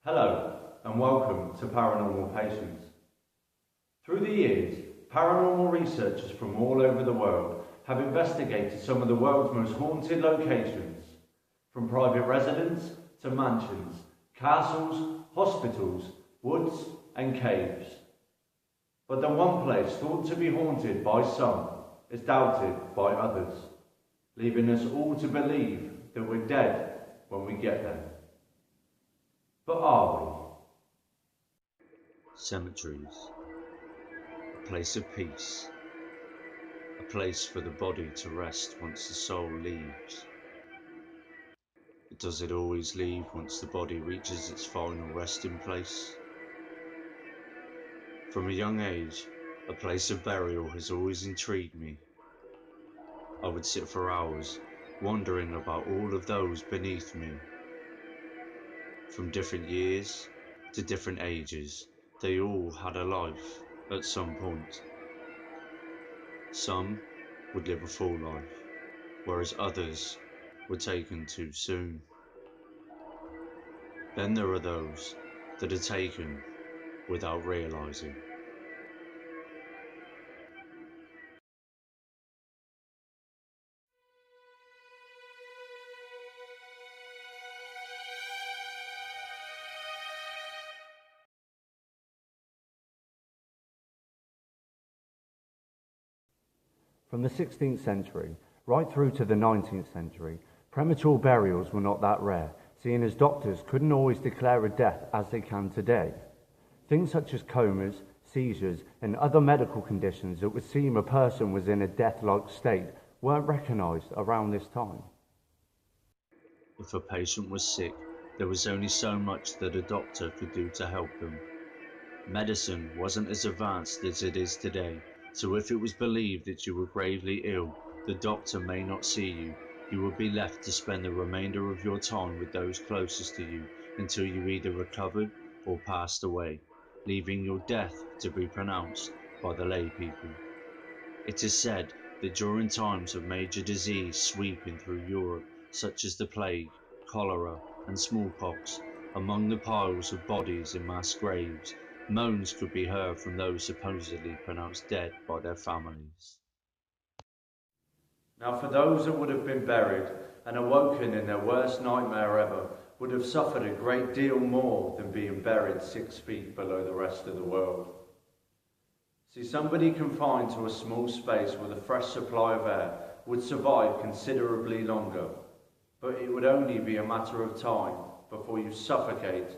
Hello and welcome to Paranormal Patients. Through the years, paranormal researchers from all over the world have investigated some of the world's most haunted locations, from private residence to mansions, castles, hospitals, woods and caves. But the one place thought to be haunted by some is doubted by others, leaving us all to believe that we're dead when we get there. But are we? Cemeteries, a place of peace, a place for the body to rest once the soul leaves. But does it always leave once the body reaches its final resting place? From a young age, a place of burial has always intrigued me. I would sit for hours, wondering about all of those beneath me. From different years to different ages, they all had a life at some point. Some would live a full life, whereas others were taken too soon. Then there are those that are taken without realizing. From the 16th century right through to the 19th century, premature burials were not that rare, seeing as doctors couldn't always declare a death as they can today. Things such as comas, seizures, and other medical conditions that would seem a person was in a death-like state weren't recognised around this time. If a patient was sick, there was only so much that a doctor could do to help them. Medicine wasn't as advanced as it is today, so if it was believed that you were gravely ill, the doctor may not see you. You would be left to spend the remainder of your time with those closest to you until you either recovered or passed away, leaving your death to be pronounced by the lay people. It is said that during times of major disease sweeping through Europe, such as the plague, cholera, and smallpox, among the piles of bodies in mass graves, moans could be heard from those supposedly pronounced dead by their families. Now for those that would have been buried and awoken in their worst nightmare ever would have suffered a great deal more than being buried 6 feet below the rest of the world. See, somebody confined to a small space with a fresh supply of air would survive considerably longer, but it would only be a matter of time before you suffocate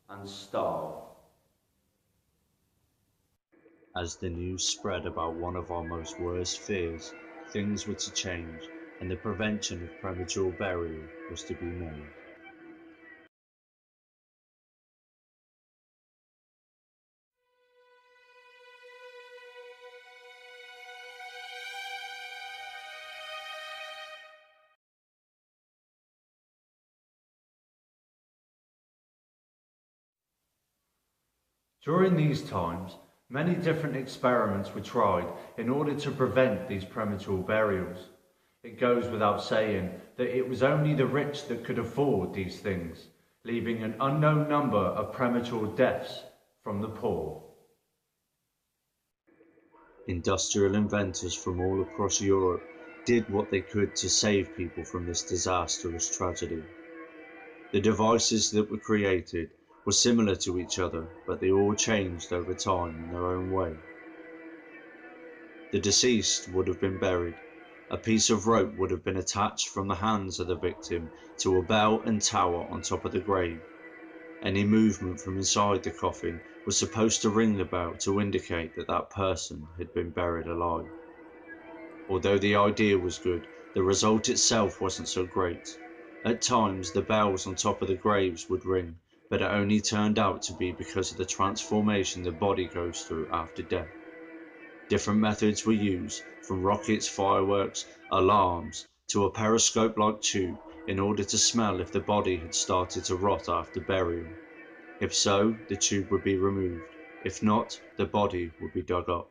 and starve. As the news spread about one of our most worst fears, things were to change, and the prevention of premature burial was to be made. During these times, many different experiments were tried in order to prevent these premature burials. It goes without saying that it was only the rich that could afford these things, leaving an unknown number of premature deaths from the poor. Industrial inventors from all across Europe did what they could to save people from this disastrous tragedy. The devices that were created were similar to each other, but they all changed over time in their own way. The deceased would have been buried. A piece of rope would have been attached from the hands of the victim to a bell and tower on top of the grave. Any movement from inside the coffin was supposed to ring the bell to indicate that that person had been buried alive. Although the idea was good, the result itself wasn't so great. At times the bells on top of the graves would ring, but it only turned out to be because of the transformation the body goes through after death. Different methods were used, from rockets, fireworks, alarms, to a periscope-like tube in order to smell if the body had started to rot after burial. If so, the tube would be removed. If not, the body would be dug up.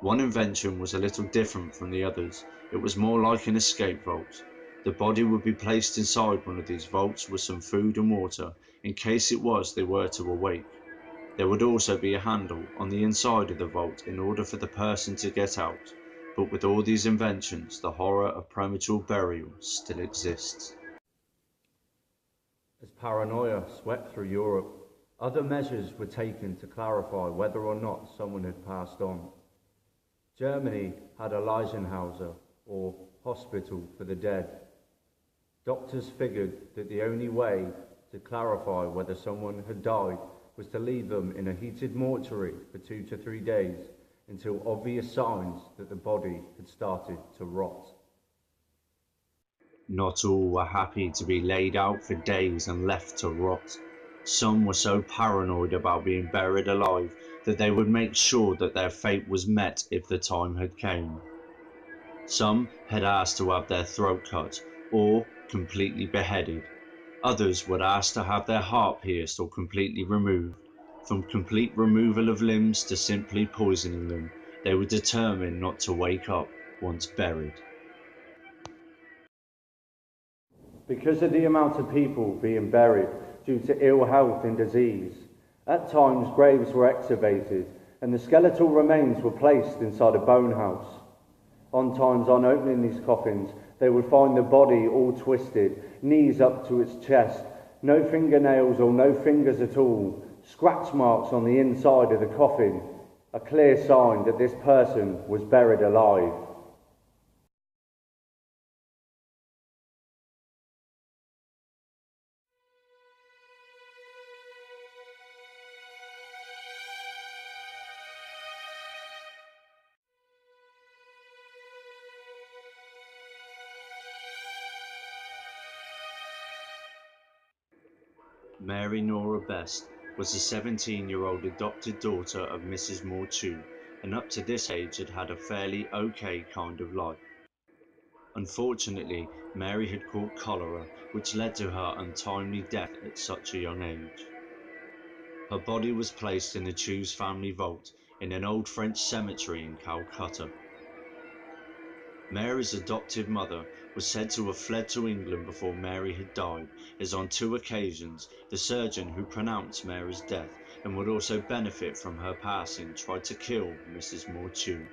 One invention was a little different from the others. It was more like an escape vault. The body would be placed inside one of these vaults with some food and water in case it was they were to awake. There would also be a handle on the inside of the vault in order for the person to get out, but with all these inventions, the horror of premature burial still exists. As paranoia swept through Europe, other measures were taken to clarify whether or not someone had passed on. Germany had a Leichenhauser, or hospital for the dead. Doctors figured that the only way to clarify whether someone had died was to leave them in a heated mortuary for 2 to 3 days until obvious signs that the body had started to rot. Not all were happy to be laid out for days and left to rot. Some were so paranoid about being buried alive that they would make sure that their fate was met if the time had came. Some had asked to have their throat cut or completely beheaded. Others would ask to have their heart pierced or completely removed. From complete removal of limbs to simply poisoning them, they were determined not to wake up once buried. Because of the amount of people being buried due to ill health and disease, at times graves were excavated and the skeletal remains were placed inside a bone house. On times, on opening these coffins, they would find the body all twisted, knees up to its chest, no fingernails or no fingers at all, scratch marks on the inside of the coffin, a clear sign that this person was buried alive. Mary Norah Best was a 17-year-old adopted daughter of Mrs. Morchew, and up to this age had had a fairly okay kind of life. Unfortunately, Mary had caught cholera, which led to her untimely death at such a young age. Her body was placed in the Chew's family vault in an old French cemetery in Calcutta. Mary's adoptive mother was said to have fled to England before Mary had died, as on 2 occasions the surgeon who pronounced Mary's death and would also benefit from her passing tried to kill Mrs. Morchew.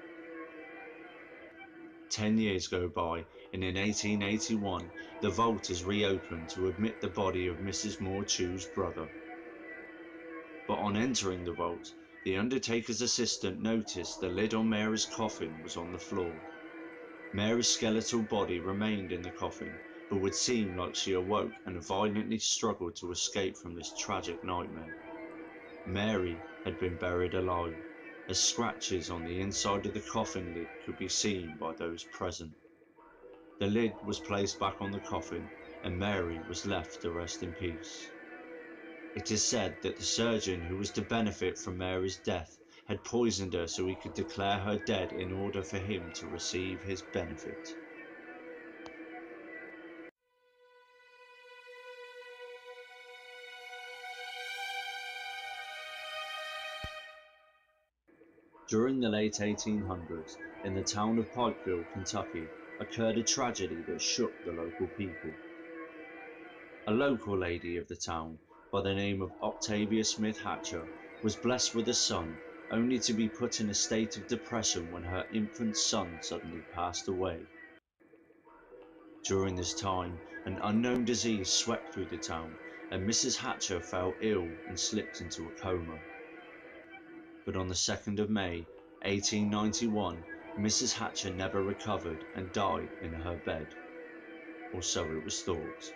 10 years go by, and in 1881 the vault is reopened to admit the body of Mrs. Morchew's brother. But on entering the vault, the undertaker's assistant noticed the lid on Mary's coffin was on the floor. Mary's skeletal body remained in the coffin, but would seem like she awoke and violently struggled to escape from this tragic nightmare. Mary had been buried alive, as scratches on the inside of the coffin lid could be seen by those present. The lid was placed back on the coffin, and Mary was left to rest in peace. It is said that the surgeon who was to benefit from Mary's death had poisoned her so he could declare her dead in order for him to receive his benefit. During the late 1800s, in the town of Pikeville, Kentucky, occurred a tragedy that shook the local people. A local lady of the town, by the name of Octavia Smith Hatcher, was blessed with a son, only to be put in a state of depression when her infant son suddenly passed away. During this time, an unknown disease swept through the town, and Mrs. Hatcher fell ill and slipped into a coma. But on the 2nd of May, 1891, Mrs. Hatcher never recovered and died in her bed, or so it was thought.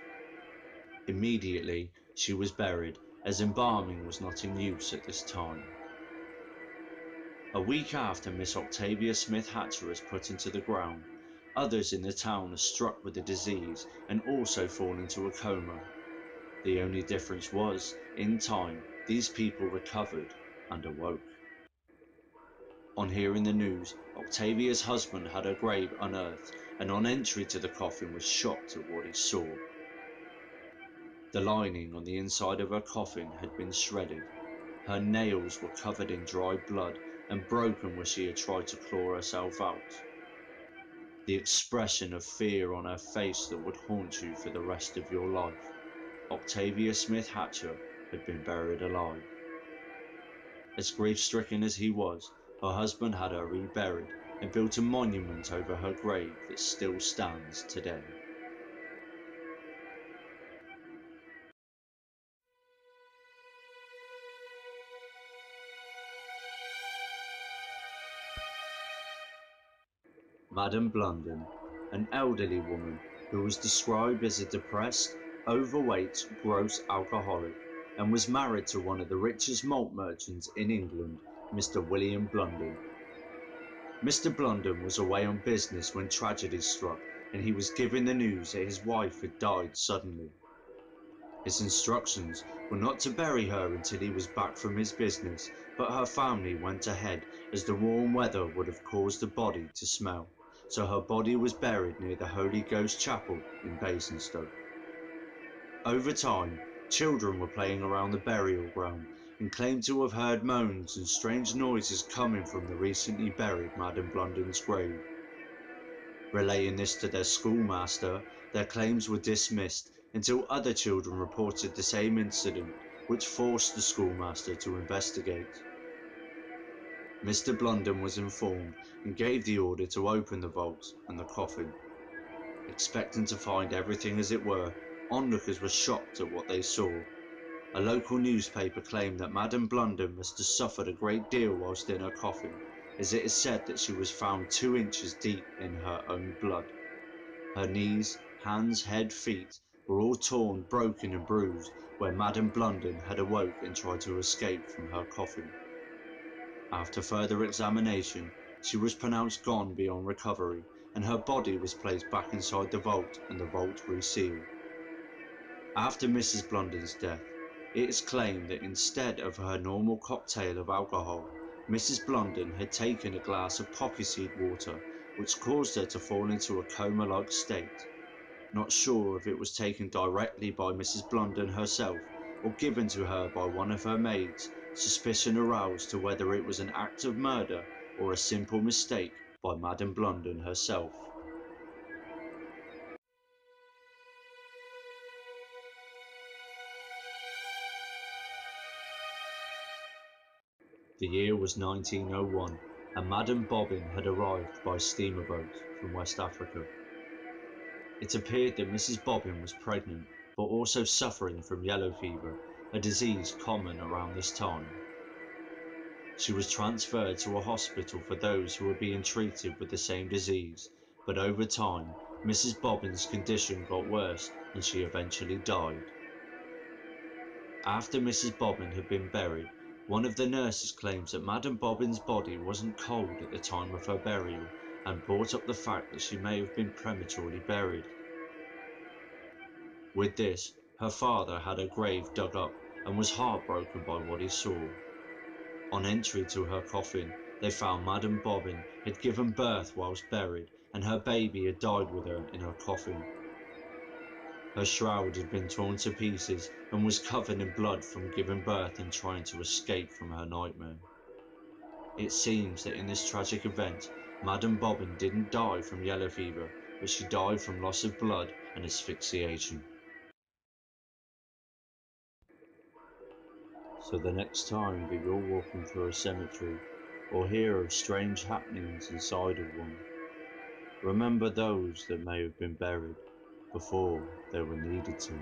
Immediately, she was buried, as embalming was not in use at this time. A week after Miss Octavia Smith Hatcher is put into the ground, others in the town are struck with the disease and also fall into a coma. The only difference was, in time, these people recovered and awoke. On hearing the news, Octavia's husband had her grave unearthed, and on entry to the coffin was shocked at what he saw. The lining on the inside of her coffin had been shredded. Her nails were covered in dried blood and broken where she had tried to claw herself out. the expression of fear on her face that would haunt you for the rest of your life. Octavia Smith Hatcher had been buried alive. As grief-stricken as he was, her husband had her reburied and built a monument over her grave that still stands today. Madame Blunden, an elderly woman who was described as a depressed, overweight, gross alcoholic, and was married to one of the richest malt merchants in England, Mr. William Blunden. Mr. Blunden was away on business when tragedy struck, and he was given the news that his wife had died suddenly. His instructions were not to bury her until he was back from his business, but her family went ahead as the warm weather would have caused the body to smell, so her body was buried near the Holy Ghost Chapel in Basingstoke. Over time, children were playing around the burial ground and claimed to have heard moans and strange noises coming from the recently buried Madame Blunden's grave. Relaying this to their schoolmaster, their claims were dismissed until other children reported the same incident, which forced the schoolmaster to investigate. Mr. Blunden was informed and gave the order to open the vault and the coffin. Expecting to find everything as it were, onlookers were shocked at what they saw. A local newspaper claimed that Madame Blunden must have suffered a great deal whilst in her coffin, as it is said that she was found 2 inches deep in her own blood. Her knees, hands, head, feet were all torn, broken and bruised where Madame Blunden had awoke and tried to escape from her coffin. After further examination, she was pronounced gone beyond recovery, and her body was placed back inside the vault and the vault resealed. After Mrs. Blunden's death, it is claimed that instead of her normal cocktail of alcohol, Mrs. Blunden had taken a glass of poppy seed water, which caused her to fall into a coma-like state. Not sure if it was taken directly by Mrs. Blunden herself or given to her by one of her maids, suspicion aroused to whether it was an act of murder or a simple mistake by Madame Blunden herself. The year was 1901, and Madame Bobin had arrived by steamer boat from West Africa. It appeared that Mrs. Bobin was pregnant, but also suffering from yellow fever, a disease common around this time. She was transferred to a hospital for those who were being treated with the same disease, but over time, Mrs. Bobin's condition got worse and she eventually died. After Mrs. Bobin had been buried, one of the nurses claims that Madame Bobin's body wasn't cold at the time of her burial and brought up the fact that she may have been prematurely buried. With this, her father had her grave dug up and was heartbroken by what he saw. On entry to her coffin, they found Madame Bobin had given birth whilst buried, and her baby had died with her in her coffin. Her shroud had been torn to pieces and was covered in blood from giving birth and trying to escape from her nightmare. It seems that in this tragic event, Madame Bobin didn't die from yellow fever, but she died from loss of blood and asphyxiation. So the next time that you're walking through a cemetery or hear of strange happenings inside of one, remember those that may have been buried before they were needed to.